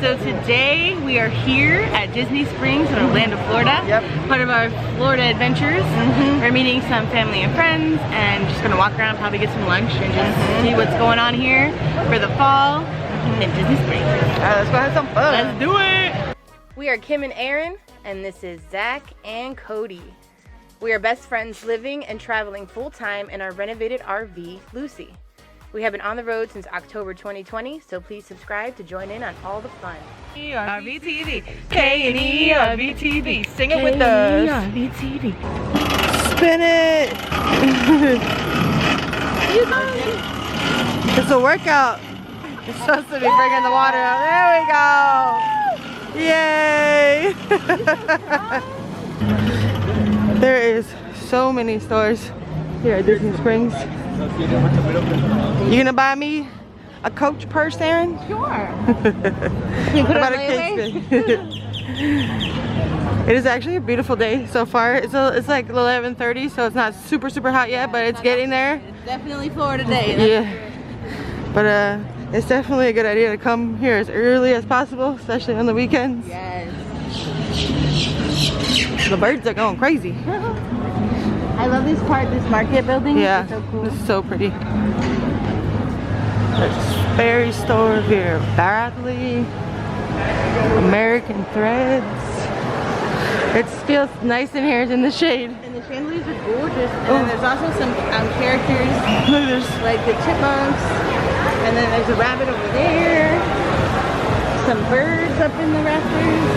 So today we are here at Disney Springs in Orlando, Florida. Yep. Part of our Florida adventures. We're meeting some family and friends and just gonna walk around, probably get some lunch and just see what's going on here for the fall in Disney Springs. Alright, let's go have some fun. Let's do it! We are Kim and Aaron, and this is Zach and Cody. We are best friends living and traveling full-time in our renovated RV, Lucy. We have been on the road since October 2020, so please subscribe to join in on all the fun. RVTV, K&E RVTV, sing it with us. RVTV. Spin it. It's a workout. It's supposed to be bringing the water out. There we go. Yay. There is so many stores here at Disney Springs. You gonna buy me a Coach purse, Aaron? Sure. What about a cake spin? It is actually a beautiful day so far. It's like 11:30, so it's not super hot yet, but it's getting there. It's definitely Florida day. Yeah. But it's definitely a good idea to come here as early as possible, especially on the weekends. Yes. The birds are going crazy. I love this part, this market building. Yeah, it's so cool. It's so pretty. There's Fairy Store here, Bradley, American Threads. It feels nice in here, it's in the shade. And the chandeliers are gorgeous. And then there's also some characters, like the chipmunks. And then there's a rabbit over there. Some birds up in the rafters.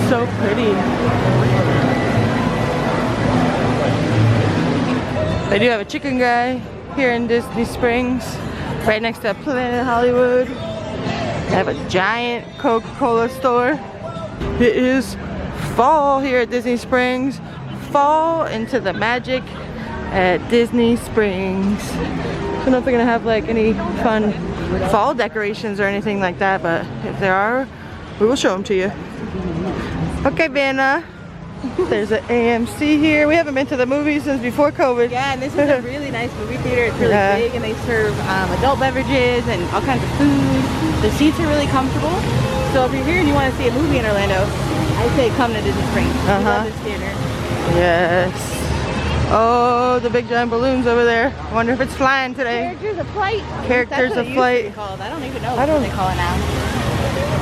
So pretty. They do have a chicken guy here in Disney Springs, right next to Planet Hollywood. They have a giant Coca-Cola store. It is fall here at Disney Springs. Fall into the magic at Disney Springs. I don't know if they're gonna have like any fun fall decorations or anything like that, but if there are, we will show them to you. Okay, Vanna. There's an AMC here. We haven't been to the movies since before COVID. Yeah, and this is a really nice movie theater. It's really big, and they serve adult beverages and all kinds of food. The seats are really comfortable. So if you're here and you want to see a movie in Orlando, I say come to Disney Springs. We love this theater. Yes. Oh, the big giant balloons over there. I wonder if it's flying today. Characters of Flight. Characters of Flight. I don't even know what they call it now.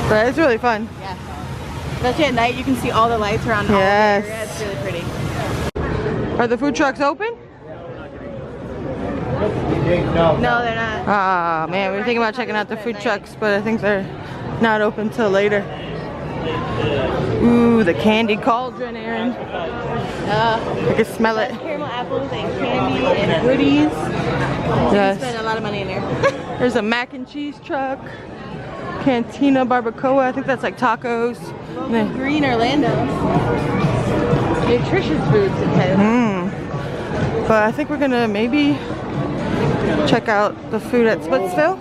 But it's really fun. Yeah. Especially at night, you can see all the lights around all the area. It's really pretty. Are the food trucks open? No, they're not. Ah, man, we were thinking about checking out the food trucks, but I think they're not open till later. Ooh, the candy cauldron, Aaron. I can smell it. Caramel apples and candy and goodies. Yes. You spend a lot of money in there. There's a mac and cheese truck. Cantina Barbacoa, I think that's like tacos. Green Orlando. Nutritious foods it has. But I think we're gonna maybe check out the food at Splitsville.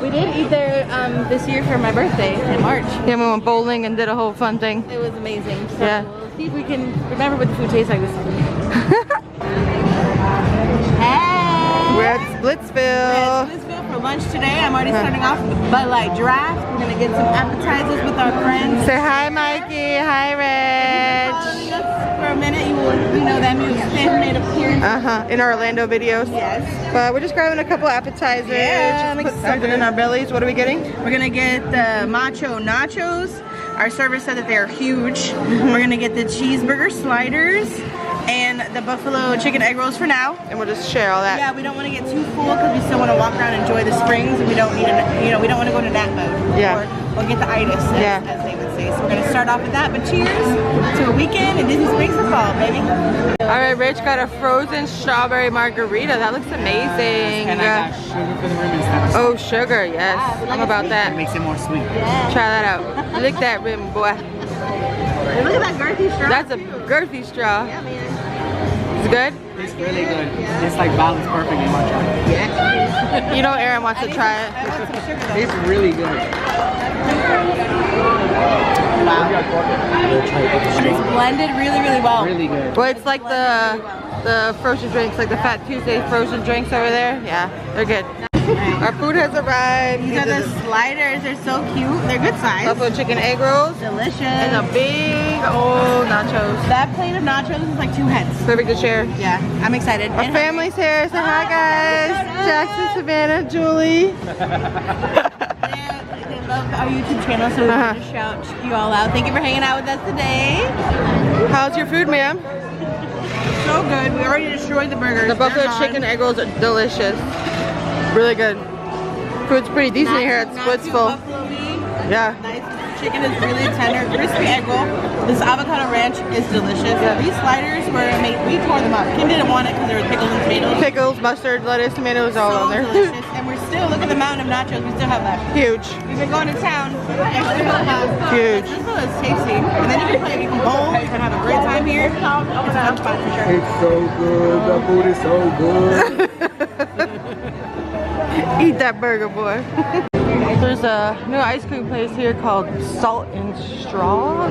We did eat there this year for my birthday in March. Yeah, we went bowling and did a whole fun thing. It was amazing. So yeah. We'll see if we can remember what the food tastes like this time. Hey! We're at Splitsville. For lunch today. I'm already starting off with the Bud Light draft. We're gonna get some appetizers with our friends. Say hi, Mikey. Hi, Rich. For a minute, you know that music made appearance. In our Orlando videos. Yes. But we're just grabbing a couple appetizers. Yeah, just put something in our bellies. What are we getting? We're gonna get the macho nachos. Our server said that they're huge. We're gonna get the cheeseburger sliders and the buffalo chicken egg rolls for now. And we'll just share all that. Yeah, we don't want to get too full because we still want to walk around and enjoy the springs, and we don't need to, we don't want to go into nap mode. Yeah. Or we'll get the itis, as they would say. So we're gonna start off with that. But cheers to a weekend in Disney Springs for fall, baby. All right, Rich got a frozen strawberry margarita. That looks amazing. And I got sugar for the rim instead. Oh, sugar, yes. I'm about that. It makes it more sweet. Yeah. Try that out. Lick that rim, boy. Hey, look at that girthy straw. That's a girthy straw. Yeah, man. It's good? It's really good. It's like balanced perfectly. You want to try it? Yeah. You know Aaron wants to try it. I want some sugar though. It's really good. Wow. And it's blended really, really well. Really good. Well, it's like the the frozen drinks, like the Fat Tuesday frozen drinks over there. Yeah, they're good. Our food has arrived. These are the sliders. They're so cute. They're good size. Buffalo chicken egg rolls. Delicious. And a big old nachos. That plate of nachos is like 2 heads. Perfect to share. Yeah, I'm excited. Our family's here. Say hi, guys. Jackson, Savannah, Julie. They love our YouTube channel, so we want to shout you all out. Thank you for hanging out with us today. How's your food, ma'am? So good. We already destroyed the burgers. The buffalo chicken egg rolls are delicious. Really good. Food's pretty decent here at Splitsville. Yeah. Nice. Chicken is really tender. Crispy egg roll. This avocado ranch is delicious. Yeah. These sliders were made. We tore them up. Kim didn't want it because there were pickles and tomatoes. Pickles, mustard, lettuce, tomatoes, all So on there. delicious. And we're still, look at the mountain of nachos we still have left. Huge. We've been going to town. Huge. This one is tasty. And then you can play, you can bowl, you can have a great time here. It's a fun spot for sure. It's so good. The food is so good. Eat that burger, boy. There's a new ice cream place here called Salt and Straw,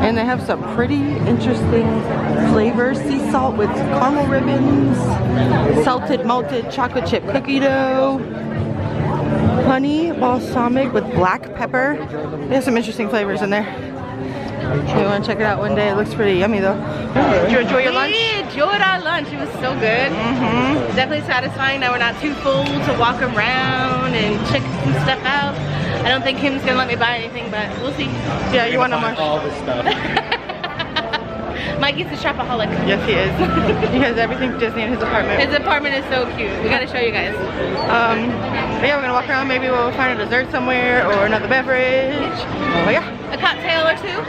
and they have some pretty interesting flavors. Sea salt with caramel ribbons, salted malted chocolate chip cookie dough, honey balsamic with black pepper. They have some interesting flavors in there. You want to check it out one day. It looks pretty yummy though. Did you enjoy your lunch? We enjoyed our lunch. It was so good. Definitely satisfying that we're not too full to walk around and check some stuff out. I don't think Kim's gonna let me buy anything, but we'll see. Yeah, you want a munch? All this stuff. Mikey's a shopaholic. Yes, he is. He has everything Disney in his apartment. His apartment is so cute. We gotta show you guys. But yeah, we're gonna walk around. Maybe we'll find a dessert somewhere or another beverage. But yeah. A cocktail or two.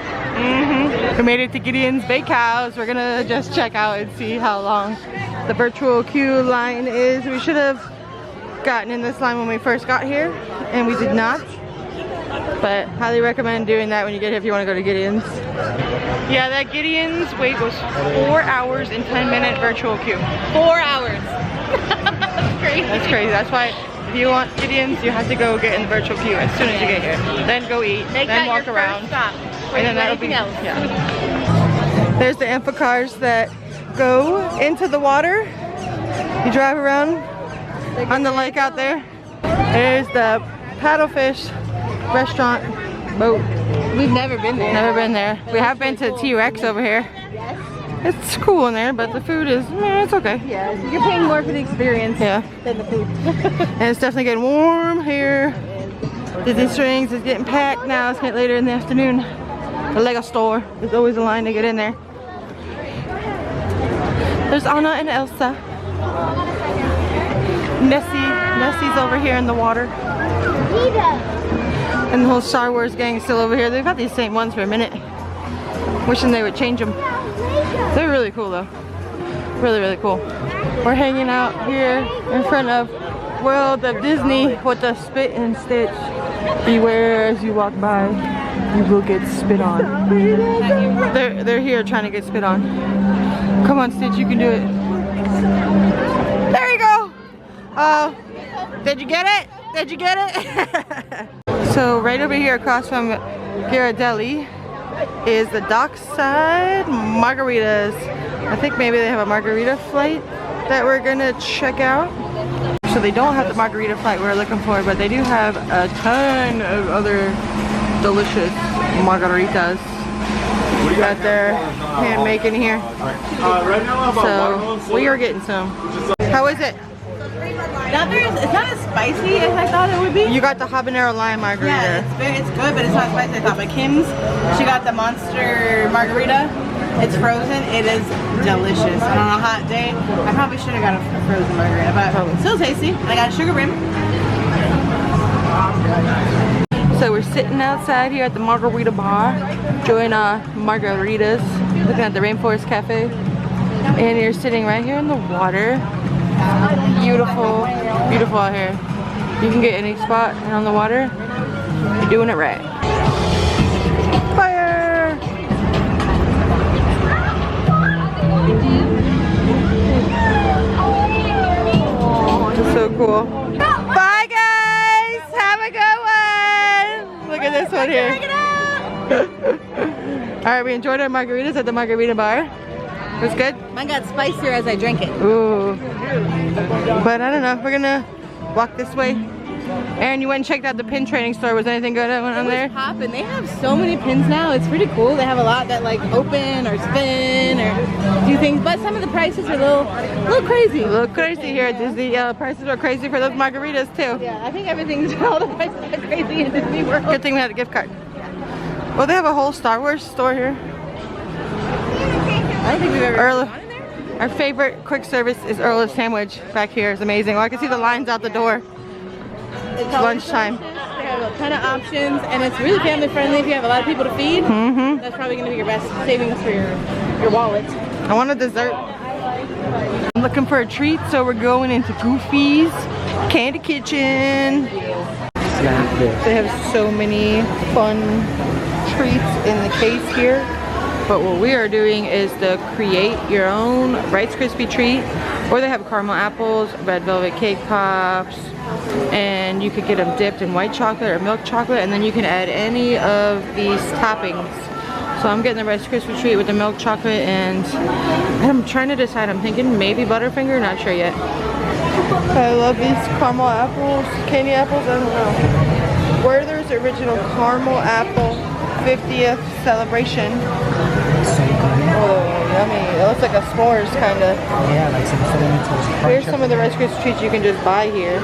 We made it to Gideon's Bakehouse. We're gonna just check out and see how long the virtual queue line is. We should have gotten in this line when we first got here, and we did not. But highly recommend doing that when you get here if you want to go to Gideon's. Yeah, that Gideon's wait was 4 hours and 10-minute virtual queue. 4 hours. That's crazy. That's crazy. That's why if you want Gideon's, you have to go get in the virtual queue as soon as you get here. Then go eat, then walk around. Stop And then that'll be else. Yeah. There's the Ampha cars that go into the water. You drive around on the lake out there. There's the paddlefish restaurant boat. We've never been there. Never been there. We have been to T-Rex over here. It's cool in there, but the food is, it's okay. Yeah, you're paying more for the experience Yeah. than the food. And it's definitely getting warm here. Disney Springs is getting packed now. It's getting later in the afternoon. The Lego store. There's always a line to get in there. There's Anna and Elsa. Nessie's over here in the water. And the whole Star Wars gang is still over here. They've had these same ones for a minute. Wishing they would change them. They're really cool though. Really, really cool. We're hanging out here in front of World of Disney with the spit and stitch. Beware as you walk by, you will get spit on. They're here trying to get spit on. Come on, Stitch, you can do it. There you go. Did you get it? Did you get it? So right over here across from Ghirardelli is the Dockside Margaritas. I think maybe they have a margarita flight that we're gonna check out. So they don't have the margarita flight we're looking for, but they do have a ton of other delicious margaritas that they're hand making here. So we are getting some. How is it? It's not as spicy as I thought it would be. You got the habanero lime margarita. Yeah, it's good, but it's not spicy as I thought. But Kim's, she got the monster margarita. It's frozen. It is delicious. And on a hot day, I probably should have got a frozen margarita, but still tasty. I got a sugar rim. So we're sitting outside here at the Margarita Bar, enjoying margaritas, looking at the Rainforest Cafe. And you're sitting right here in the water. Beautiful, beautiful out here. You can get any spot and on the water. You're doing it right. Fire! It's so cool. Bye guys! Have a good one! Look at this one here. Alright, we enjoyed our margaritas at the Margarita Bar. It was good? Mine got spicier as I drank it. Ooh. But I don't know. We're gonna walk this way. Aaron, you went and checked out the pin trading store. Was anything good that went on there? Poppin'. They have so many pins now. It's pretty cool. They have a lot that like open or spin or do things, but some of the prices are a little crazy. A little crazy here at Disney. Prices are crazy for those margaritas too. Yeah, I think everything's all the prices are crazy in Disney World. Good thing we had a gift card. Well, they have a whole Star Wars store here. I don't think we've ever gone in there. Our favorite quick service is Earl's Sandwich back here. It's amazing. Well, I can see the lines out the door. It's lunchtime. They have a ton of options, and it's really family friendly if you have a lot of people to feed. That's probably going to be your best savings for your wallet. I want a dessert. I'm looking for a treat, so we're going into Goofy's Candy Kitchen. They have so many fun treats in the case here. But what we are doing is to create your own Rice Krispie treat, or they have caramel apples, red velvet cake pops, and you could get them dipped in white chocolate or milk chocolate, and then you can add any of these toppings. So I'm getting the Rice Krispie treat with the milk chocolate, and I'm trying to decide. I'm thinking maybe Butterfinger, not sure yet. I love these caramel apples, candy apples, I don't know. Werther's original caramel apple 50th celebration. Oh, yummy. It looks like a s'mores kind of. Yeah, like some cinnamon toast. Here's some of the Rice Krispie treats you can just buy here.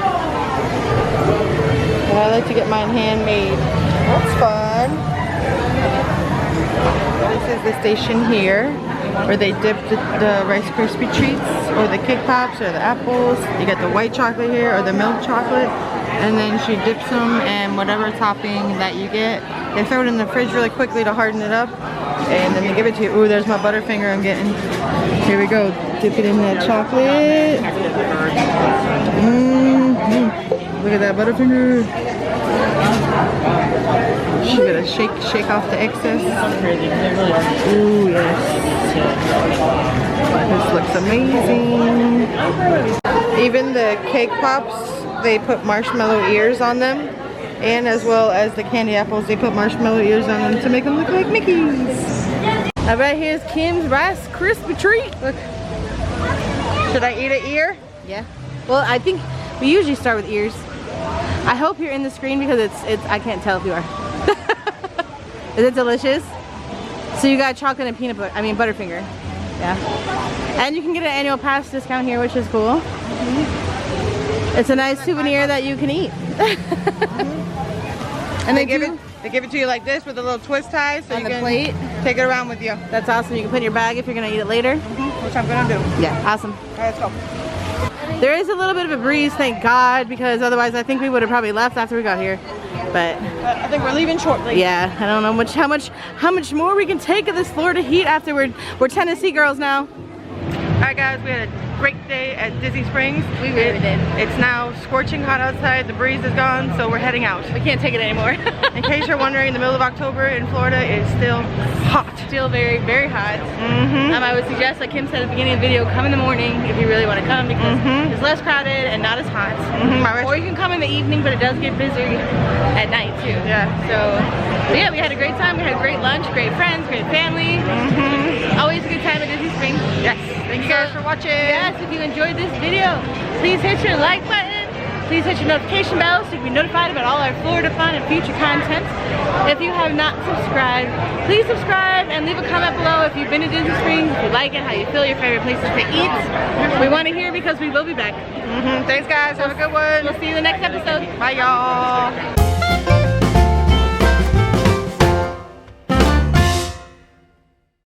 And I like to get mine handmade. That's fun. This is the station here where they dip the Rice Krispie treats or the cake pops or the apples. You get the white chocolate here or the milk chocolate. And then she dips them in whatever topping that you get. They throw it in the fridge really quickly to harden it up. And then they give it to you. Ooh, there's my Butterfinger I'm getting. Here we go. Dip it in that chocolate. Look at that Butterfinger. She's gonna shake off the excess. Ooh, yes. This looks amazing. Even the cake pops, they put marshmallow ears on them. And as well as the candy apples, they put marshmallow ears on them to make them look like Mickey's. All right, here's Kim's Rice Krispie treat. Look. Should I eat an ear? Yeah. Well, I think we usually start with ears. I hope you're in the screen because it's I can't tell if you are. Is it delicious? So you got chocolate and peanut butter, Butterfinger. Yeah. And you can get an annual pass discount here, which is cool. It's a nice souvenir that you can eat. And they give it to you like this with a little twist tie, so on you the can plate. Take it around with you. That's awesome. You can put in your bag if you're gonna eat it later. Which I'm gonna do. Yeah, awesome. All right, let's go. There is a little bit of a breeze, thank God, because otherwise I think we would have probably left after we got here. But I think we're leaving shortly. yeah, I don't know how much more we can take of this Florida heat after we're Tennessee girls now. All right, guys, we had a great day at Disney Springs. We really did. It's now scorching hot outside. The breeze is gone, so we're heading out. We can't take it anymore. In case you're wondering, the middle of October in Florida is still hot. Still very, very hot. I would suggest, like Kim said at the beginning of the video, come in the morning if you really want to come because it's less crowded and not as hot. Or you can come in the evening, but it does get busy at night too. Yeah. So yeah, we had a great time. We had great lunch, great friends, great family. Always a good time at Disney Springs. Yes. Thank you guys for watching. Yes, if you enjoyed this video, please hit your like button. Please hit your notification bell so you can be notified about all our Florida fun and future content. If you have not subscribed, please subscribe and leave a comment below if you've been to Disney Springs, if you like it, how you feel, your favorite places to eat. We want to hear because we will be back. Thanks, guys. Have a good one. We'll see you in the next episode. Bye, y'all.